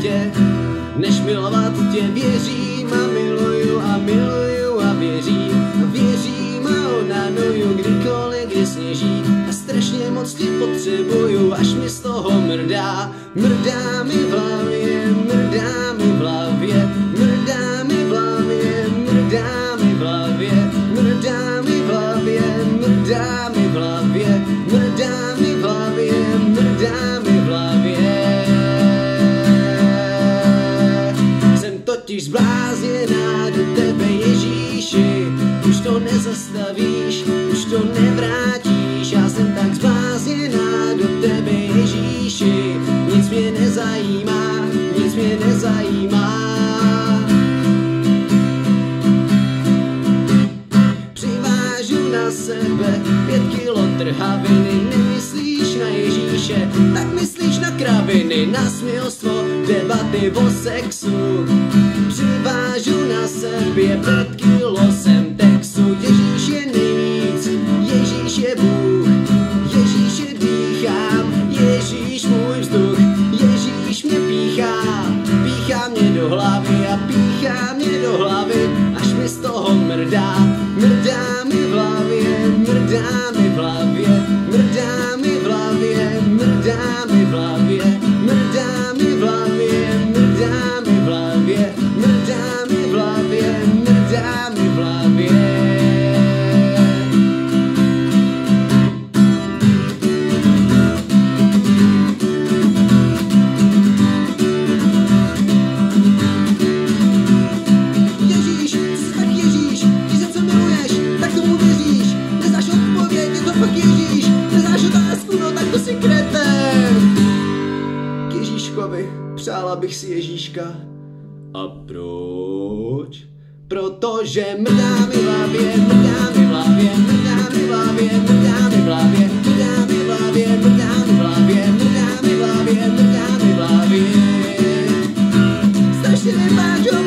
tě, než milovat tě. Věřím a miluju a miluju a věřím a onanuju kdykoliv, kdy sněží. A strašně moc tě potřebuju, až mi z toho mrdá. Mrdá mi v hlavě, mrdá mi v hlavě, mrdá mi v hlavě, mrdá mi v hlavě, mrdá mi v hlavě, mrdá mi v hlavě, mrdá mi v hlavě, mrdá mi v hlavě. Jsem totiž zblázněná do tebe, Ježíši, už to nezastavíš, už to nevrátíš. Já jsem tak zblázněná do tebe, Ježíši, nic mě nezajímá, nic mě nezajímá. Přivážu na sebe 5 kilo trhaviny, nemyslíš na Ježíše, tak myslíš na kraviny, na smilstvo, debaty o sexu. Přivážu na sebe 5 kilo semtexu. Ježíš je nejvíc, Ježíš je Bůh, Ježíše dýchám, Ježíš můj vzduch, Ježíš mě píchá, píchá mě do hlavy a píchá mě do hlavy, až mi z toho mrdá. Mrdá mi v hlavě, mrdá mi v hlavě, mrdá mi v hlavě, mrdá mi v hlavě, mrdá mi v hlavě, mrdá mi v hlavě, mrdá mi v hlavě, mrdá mi v hlavě. Ježíš, jsi tak Ježíš, když se co miluješ, tak tomu věříš. Neznáš odpověď, je to fakt Ježíš. Neznáš otázku, no tak to si kreten. K Ježíškovi přála bych si Ježíška. A proč? Protože mrdá mi v hlavě, mrdá mi v hlavě, mrdá mi v hlavě, mrdá mi v hlavě, mrdá mi v hlavě, mrdá mi v hlavě, mrdá mi v hlavě, mrdá mi v hlavě. Strašně nemáš ho